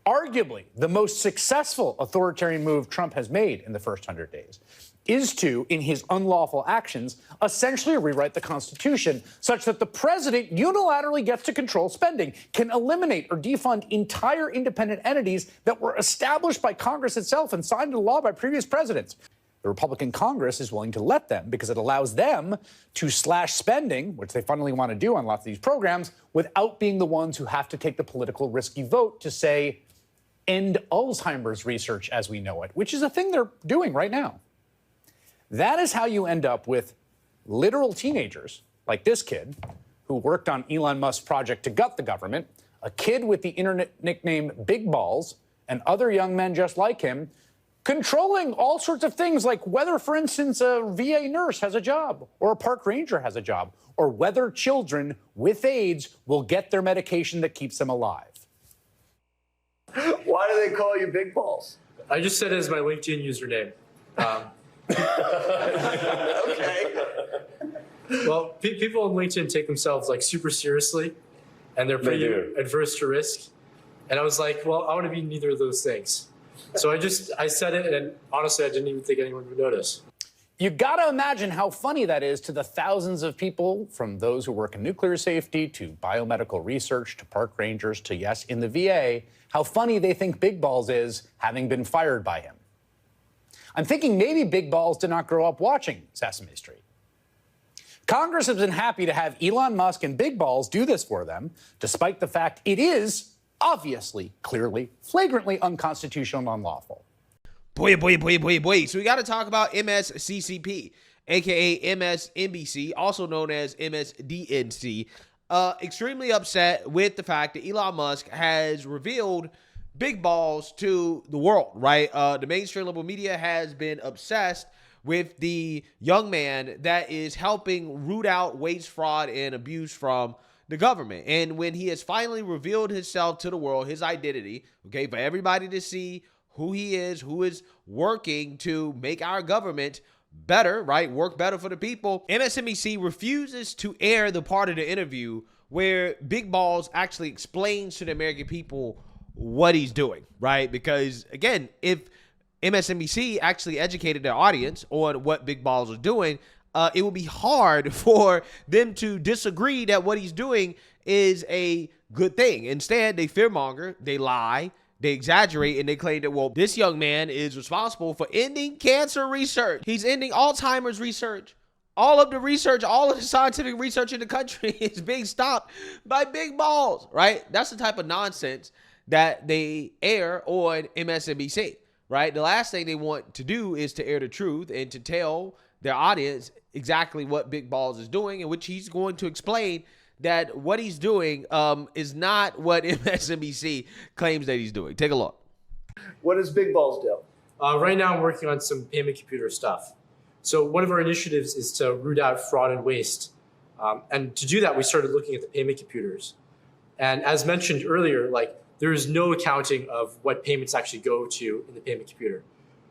Arguably, the most successful authoritarian move Trump has made in the first 100 days is to, in his unlawful actions, essentially rewrite the Constitution such that the president unilaterally gets to control spending, can eliminate or defund entire independent entities that were established by Congress itself and signed into law by previous presidents. The Republican Congress is willing to let them because it allows them to slash spending, which they finally want to do on lots of these programs, without being the ones who have to take the political risky vote to say, end Alzheimer's research as we know it, which is a thing they're doing right now. That is how you end up with literal teenagers like this kid who worked on Elon Musk's project to gut the government, a kid with the internet nickname Big Balls, and other young men just like him, controlling all sorts of things like whether, for instance, a VA nurse has a job or a park ranger has a job, or whether children with AIDS will get their medication that keeps them alive. Why do they call you Big Balls? I just said it as my LinkedIn username. Okay. Well, people on LinkedIn take themselves like super seriously, and they're pretty adverse to risk. And I was like, well, I want to be neither of those things. So I said it, and honestly, I didn't even think anyone would notice. You got to imagine how funny that is to the thousands of people, from those who work in nuclear safety to biomedical research to park rangers to, yes, in the VA, how funny they think Big Balls is, having been fired by him. I'm thinking maybe Big Balls did not grow up watching Sesame Street. Congress has been happy to have Elon Musk and Big Balls do this for them, despite the fact it is obviously, clearly, flagrantly unconstitutional and unlawful. Boy. So we got to talk about MSCCP, aka MSNBC, also known as MSDNC. Extremely upset with the fact that Elon Musk has revealed Big Balls to the world, right? The mainstream liberal media has been obsessed with the young man that is helping root out waste, fraud, and abuse from the government. And when he has finally revealed himself to the world, his identity, okay, for everybody to see who he is, who is working to make our government better, right? Work better for the people. MSNBC refuses to air the part of the interview where Big Balls actually explains to the American people what he's doing, right? Because again, if MSNBC actually educated their audience on what Big Balls are doing, it would be hard for them to disagree that what he's doing is a good thing. Instead, they fearmonger, they lie, they exaggerate, and they claim that, well, this young man is responsible for ending cancer research. He's ending Alzheimer's research. All of the research, all of the scientific research in the country is being stopped by Big Balls, right? That's the type of nonsense that they air on MSNBC, right? The last thing they want to do is to air the truth and to tell their audience exactly what Big Balls is doing, in which he's going to explain that what he's doing is not what MSNBC claims that he's doing. Take a look. What does Big Balls do? Right now, I'm working on some payment computer stuff. So one of our initiatives is to root out fraud and waste. And to do that, we started looking at the payment computers. And as mentioned earlier, like, there is no accounting of what payments actually go to in the payment computer.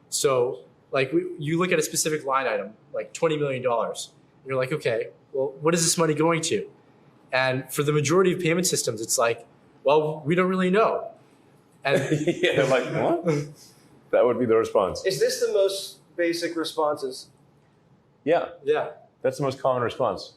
So like you look at a specific line item, like $20 million, and you're like, okay, well, what is this money going to? And for the majority of payment systems, it's like, well, we don't really know. And yeah, like, what? That would be the response. Is this the most basic responses? Yeah. Yeah. That's the most common response.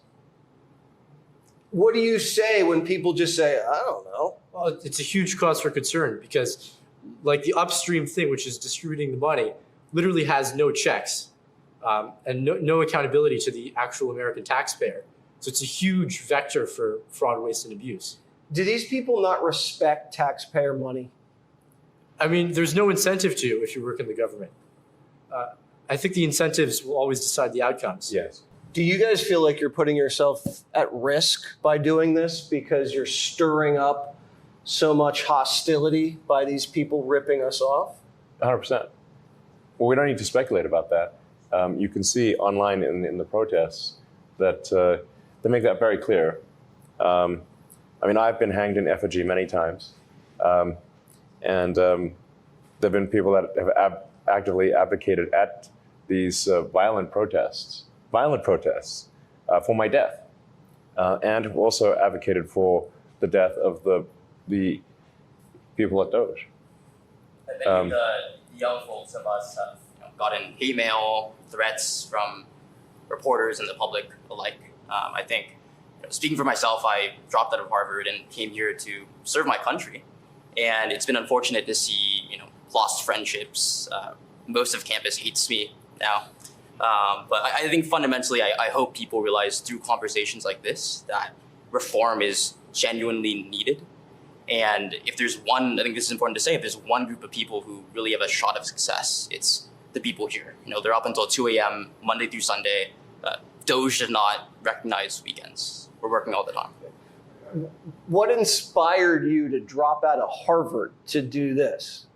What do you say when people just say, I don't know? Well, it's a huge cause for concern because like the upstream thing, which is distributing the money, literally has no checks and no accountability to the actual American taxpayer. So it's a huge vector for fraud, waste, and abuse. Do these people not respect taxpayer money? I mean, there's no incentive to if you work in the government. I think the incentives will always decide the outcomes. Yes. Do you guys feel like you're putting yourself at risk by doing this because you're stirring up so much hostility by these people ripping us off? 100%. Well, we don't need to speculate about that. You can see online in the protests that they make that very clear. I mean, I've been hanged in effigy many times. And there have been people that have actively advocated at these violent protests for my death, and also advocated for the death of the people at DOGE. Many of the young folks of us have gotten hate mail, threats from reporters and the public alike. I think, speaking for myself, I dropped out of Harvard and came here to serve my country. And it's been unfortunate to see, lost friendships. Most of campus hates me now. But I think fundamentally, I hope people realize through conversations like this that reform is genuinely needed. And if there's one, I think this is important to say, if there's one group of people who really have a shot of success, it's the people here. They're up until 2 a.m. Monday through Sunday. DOGE does not recognize weekends. We're working all the time. What inspired you to drop out of Harvard to do this?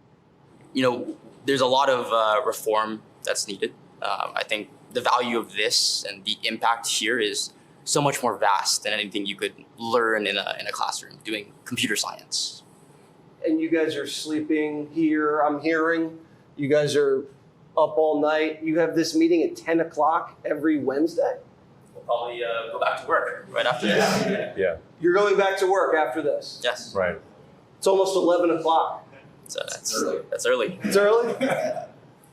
There's a lot of reform that's needed. I think the value of this and the impact here is so much more vast than anything you could learn in a classroom doing computer science. And you guys are sleeping here, I'm hearing. You guys are up all night. You have this meeting at 10 o'clock every Wednesday? We'll probably go back to work right after this. Yeah. You're going back to work after this? Yes. Right. It's almost 11 o'clock. So that's early. That's early. It's early?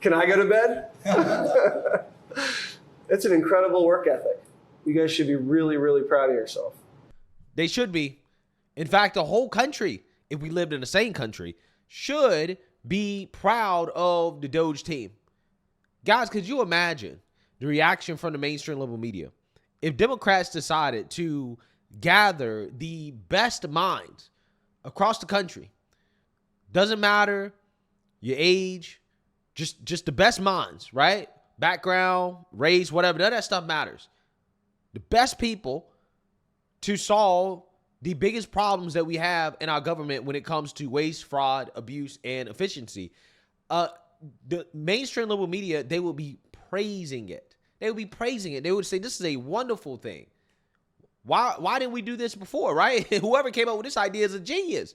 Can I go to bed? It's an incredible work ethic. You guys should be really, really proud of yourself. They should be. In fact, the whole country, if we lived in the same country, should be proud of the DOGE team. Guys, could you imagine the reaction from the mainstream level media if Democrats decided to gather the best minds across the country? Doesn't matter your age, just the best minds, right? Background, race, whatever, none of that stuff matters. The best people to solve the biggest problems that we have in our government when it comes to waste, fraud, abuse, and efficiency. The mainstream level media, they will be praising it. They would be praising it. They would say, this is a wonderful thing. Why didn't we do this before, right? Whoever came up with this idea is a genius.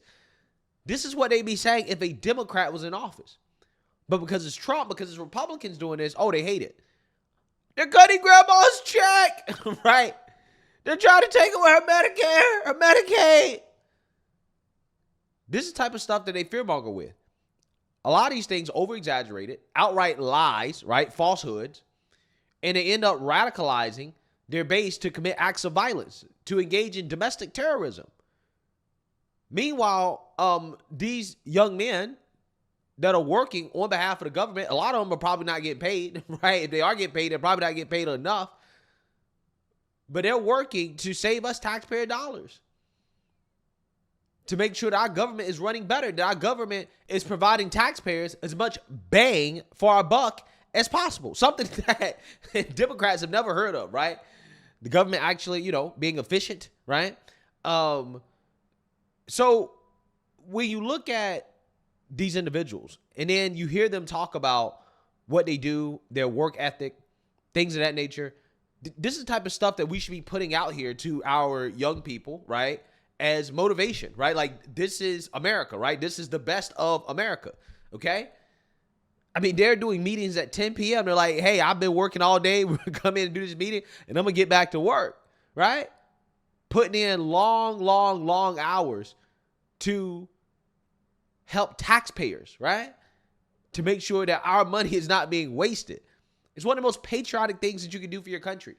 This is what they'd be saying if a Democrat was in office. But because it's Trump, because it's Republicans doing this, oh, they hate it. They're cutting grandma's check, right? They're trying to take away her Medicare, her Medicaid. This is the type of stuff that they fearmonger with. A lot of these things over-exaggerated, outright lies, right? Falsehoods. And they end up radicalizing their base to commit acts of violence, to engage in domestic terrorism. Meanwhile, these young men that are working on behalf of the government, a lot of them are probably not getting paid, right? If they are getting paid, they're probably not getting paid enough. But they're working to save us taxpayer dollars, to make sure that our government is running better, that our government is providing taxpayers as much bang for our buck as possible. Something that Democrats have never heard of, right? The government actually, being efficient, right? So when you look at these individuals and then you hear them talk about what they do, their work ethic, things of that nature, this is the type of stuff that we should be putting out here to our young people, right? As motivation, right? Like, this is America, right? This is the best of America, okay? I mean, they're doing meetings at 10 p.m. They're like, hey, I've been working all day. We're going to come in and do this meeting, and I'm going to get back to work, right? Putting in long hours to help taxpayers, right? To make sure that our money is not being wasted. It's one of the most patriotic things that you can do for your country.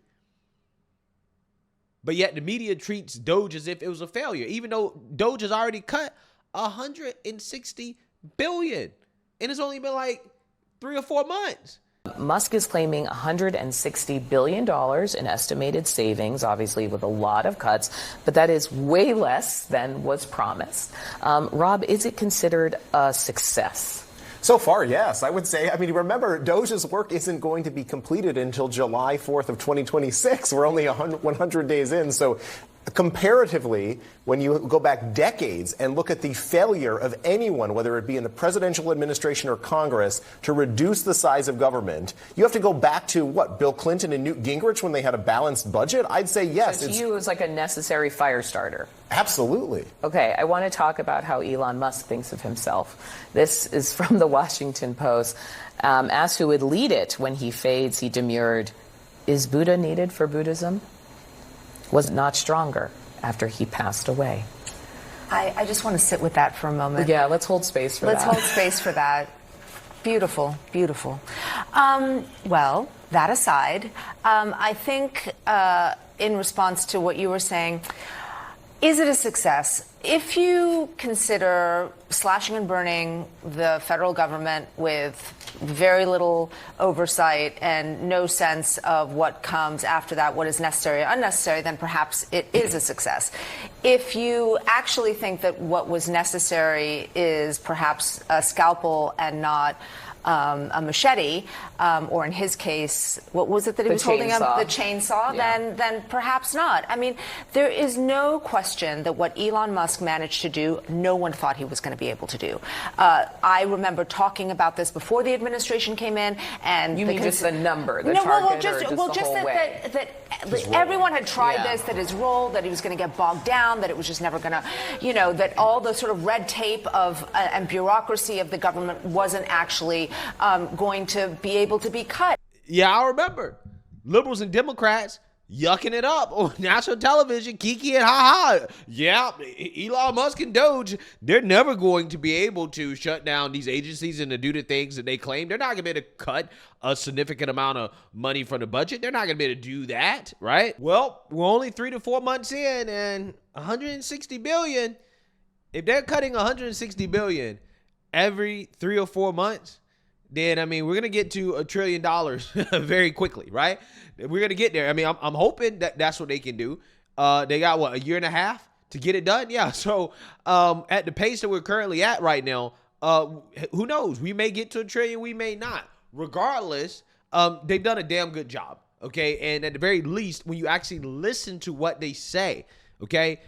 But yet the media treats DOGE as if it was a failure, even though DOGE has already cut $160 billion. And it's only been like 3 or 4 months. Musk is claiming $160 billion in estimated savings, obviously with a lot of cuts, but that is way less than was promised. Rob, is it considered a success? So far, yes, I would say. I mean, remember, DOGE's work isn't going to be completed until July 4th of 2026. We're only 100 days in. So comparatively, when you go back decades and look at the failure of anyone, whether it be in the presidential administration or Congress, to reduce the size of government, you have to go back to, what, Bill Clinton and Newt Gingrich when they had a balanced budget? I'd say yes. So to you, it was like a necessary fire starter. Absolutely. Okay, I want to talk about how Elon Musk thinks of himself. This is from the Washington Post. Asked who would lead it when he fades, he demurred, is Buddha needed for Buddhism? Was it not stronger after he passed away? I just want to sit with that for a moment. Yeah, let's hold space for that. Let's hold space for that. Beautiful, beautiful. Well, that aside, I think in response to what you were saying, is it a success? If you consider slashing and burning the federal government with very little oversight and no sense of what comes after that, what is necessary or unnecessary, then perhaps it is a success. If you actually think that what was necessary is perhaps a scalpel and not a machete, or in his case, what was it that he was holding up? The chainsaw. Yeah. Then perhaps not. I mean, there is no question that what Elon Musk managed to do, no one thought he was going to be able to do. I remember talking about this before the administration came in, and you mean just the number, the target, well, or just the whole way? that everyone had tried this, that his role, that he was going to get bogged down, that it was just never going to, that all the sort of red tape of and bureaucracy of the government wasn't actually going to be able to be cut. Yeah, I remember liberals and Democrats yucking it up on national television, kiki and ha-ha. Yeah, Elon Musk and DOGE, they're never going to be able to shut down these agencies and to do the things that they claim. They're not going to be able to cut a significant amount of money from the budget. They're not going to be able to do that, right? Well, we're only 3 to 4 months in, and $160 billion. If they're cutting $160 billion every 3 or 4 months, then, I mean, we're going to get to $1 trillion very quickly, right? We're going to get there. I mean, I'm hoping that that's what they can do. They got, a year and a half to get it done? Yeah, so at the pace that we're currently at right now, who knows? We may get to $1 trillion, we may not. Regardless, they've done a damn good job, okay? And at the very least, when you actually listen to what they say, okay,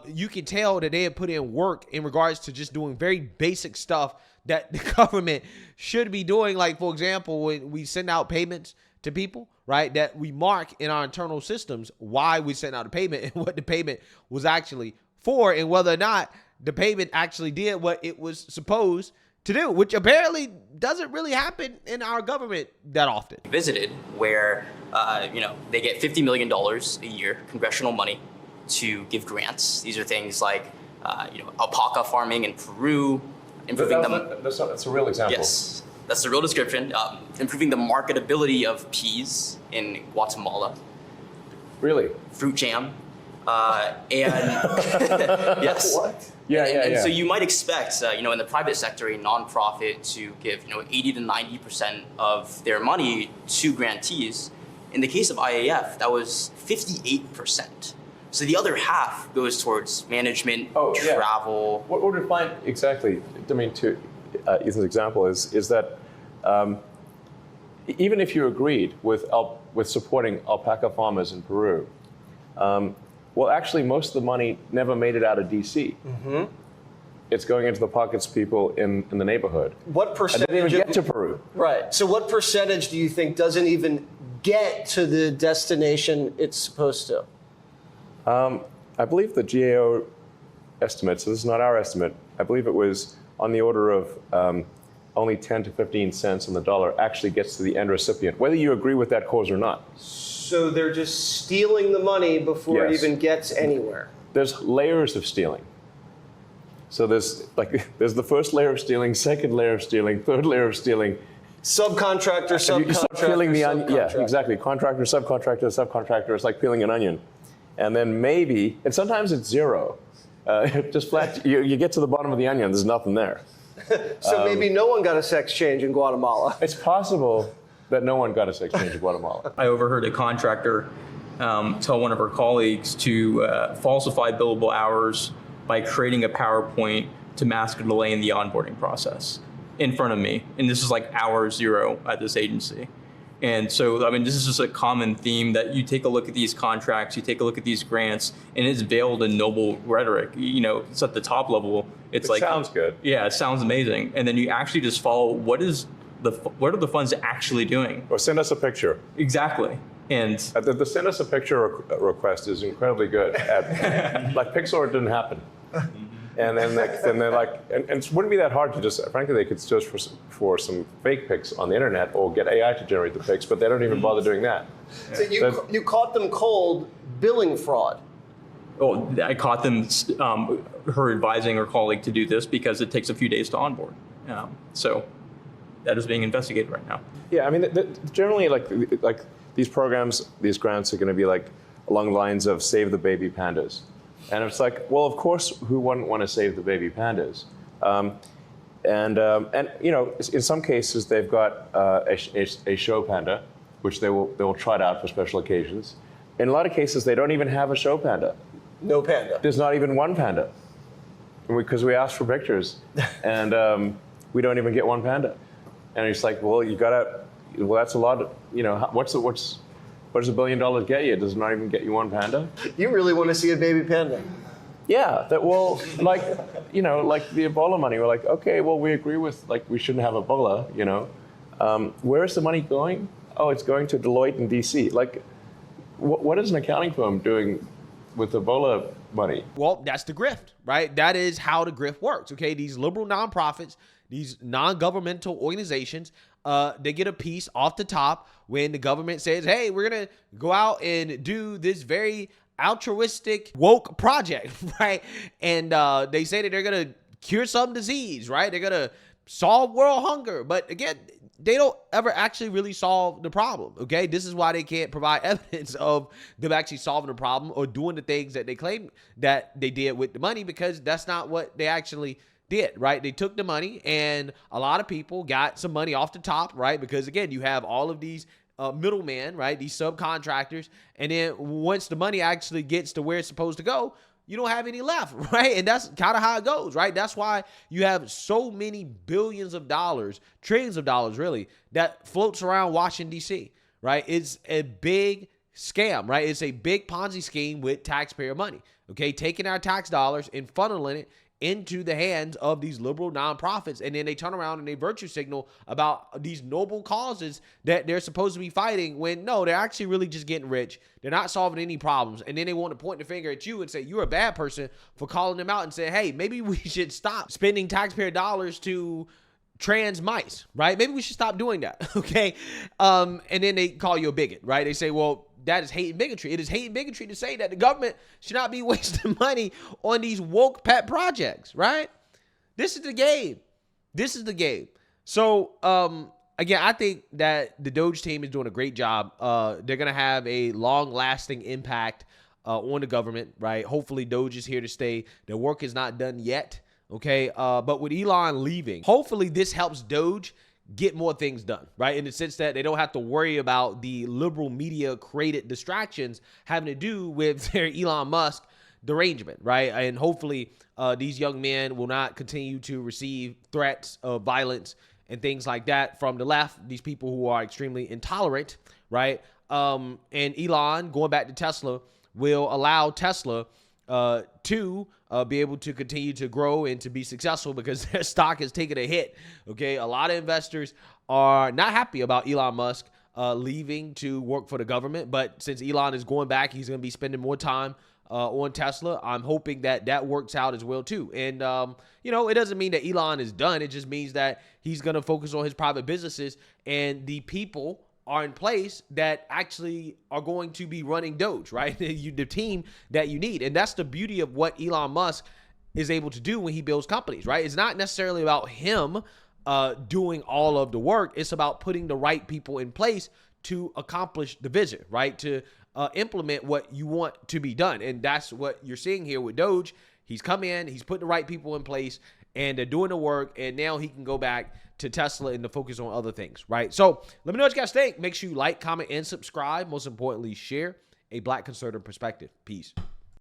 you can tell that they have put in work in regards to just doing very basic stuff that the government should be doing. Like, for example, when we send out payments to people, right, that we mark in our internal systems why we sent out a payment and what the payment was actually for, and whether or not the payment actually did what it was supposed to do, which apparently doesn't really happen in our government that often. Visited where, they get $50 million a year, congressional money, to give grants. These are things like, alpaca farming in Peru, improving that's a real example. Yes, that's the real description. Improving the marketability of peas in Guatemala. Really? Fruit jam. Yes. What? Yeah. So you might expect, in the private sector, a nonprofit to give, 80 to 90% of their money to grantees. In the case of IAF, that was 58%. So the other half goes towards management, travel. What we're find exactly, I mean, to Ethan's example is that even if you agreed with supporting alpaca farmers in Peru, actually most of the money never made it out of D.C. Mm-hmm. It's going into the pockets of people in the neighborhood. What percentage? And didn't even get to Peru. Right. So what percentage do you think doesn't even get to the destination it's supposed to? I believe the GAO estimate, so this is not our estimate, I believe it was on the order of only 10 to 15 cents on the dollar actually gets to the end recipient, whether you agree with that cause or not. So they're just stealing the money before it even gets anywhere. There's layers of stealing. So there's the first layer of stealing, second layer of stealing, third layer of stealing. Subcontractor, you start peeling the onion. Yeah, exactly. Contractor, subcontractor. It's like peeling an onion. And then maybe, and sometimes it's zero. Just flat, you get to the bottom of the onion, there's nothing there. So maybe no one got a sex change in Guatemala. It's possible that no one got a sex change in Guatemala. I overheard a contractor tell one of her colleagues to falsify billable hours by creating a PowerPoint to mask a delay in the onboarding process in front of me. And this is like hour zero at this agency. And so, I mean, this is just a common theme that you take a look at these contracts, you take a look at these grants, and it's veiled in noble rhetoric. It's at the top level. It sounds good. Yeah, it sounds amazing. And then you actually just follow what are the funds actually doing? Or send us a picture. Exactly. And the send us a picture request is incredibly good. Like Pixar, it didn't happen. And then they're like, and it wouldn't be that hard to just, frankly, they could search for some fake pics on the internet or get AI to generate the pics, but they don't even bother doing that. So you caught them cold billing fraud. Oh, I caught them, her advising her colleague to do this because it takes a few days to onboard. So that is being investigated right now. Yeah, I mean, generally, like these programs, these grants are going to be like along the lines of save the baby pandas, and it's like, well, of course, who wouldn't want to save the baby pandas? And you know, in some cases, they've got a show panda, which they will trot out for special occasions. In a lot of cases, they don't even have a show panda. No panda. There's not even one panda, because we asked for pictures, and we don't even get one panda. And it's like, well, you gotta. Well, that's a lot. You know, what does $1 billion get you? Does it not even get you one panda? You really want to see a baby panda? Yeah. That well, like, you know, like the Ebola money. We're like, okay, well, we agree with like we shouldn't have Ebola. You know, where is the money going? Oh, it's going to Deloitte in D.C. Like, what is an accounting firm doing with Ebola money? Well, that's the grift, right? That is how the grift works, okay? These liberal nonprofits, these non-governmental organizations, they get a piece off the top when the government says, hey, we're going to go out and do this very altruistic woke project, right? And they say that they're going to cure some disease, right? They're going to solve world hunger. But again, they don't ever actually really solve the problem, okay? This is why they can't provide evidence of them actually solving the problem or doing the things that they claim that they did with the money, because that's not what they actually did, right? They took the money, and a lot of people got some money off the top, right? Because, again, you have all of these middlemen, right? These subcontractors, and then once the money actually gets to where it's supposed to go, you don't have any left, right? And that's kind of how it goes, right? That's why you have so many billions of dollars, trillions of dollars, really, that floats around Washington, D.C., right? It's a big scam, right? It's a big Ponzi scheme with taxpayer money, okay? Taking our tax dollars and funneling it into the hands of these liberal nonprofits, and then they turn around and they virtue signal about these noble causes that they're supposed to be fighting, when no, they're actually really just getting rich. They're not solving any problems, and then they want to point the finger at you and say you're a bad person for calling them out and say, hey, maybe we should stop spending taxpayer dollars to trans mice, right? Maybe we should stop doing that, okay? And then they call you a bigot, right? They say, well, that is hate and bigotry. It is hate and bigotry to say that the government should not be wasting money on these woke pet projects, right? This is the game. This is the game. So, again, I think that the DOGE team is doing a great job. They're going to have a long-lasting impact on the government, right? Hopefully, DOGE is here to stay. Their work is not done yet, okay? But with Elon leaving, hopefully this helps DOGE get more things done, right? In the sense that they don't have to worry about the liberal media created distractions having to do with their Elon Musk derangement, right? And hopefully these young men will not continue to receive threats of violence and things like that from the left, these people who are extremely intolerant, right? And Elon, going back to Tesla, will allow Tesla to be able to continue to grow and to be successful, because their stock has taken a hit, okay? A lot of investors are not happy about Elon Musk leaving to work for the government, but since Elon is going back, he's going to be spending more time on Tesla. I'm hoping that that works out as well, too. And, you know, it doesn't mean that Elon is done. It just means that he's going to focus on his private businesses, and the people are in place that actually are going to be running DOGE, right? The team that you need. And that's the beauty of what Elon Musk is able to do when he builds companies, right? It's not necessarily about him doing all of the work. It's about putting the right people in place to accomplish the vision, right? To implement what you want to be done. And that's what you're seeing here with DOGE. He's come in, he's put the right people in place, and they're doing the work, and now he can go back to Tesla and to focus on other things, right? So let me know what you guys think. Make sure you like, comment, and subscribe. Most importantly, share a Black conservative perspective. Peace.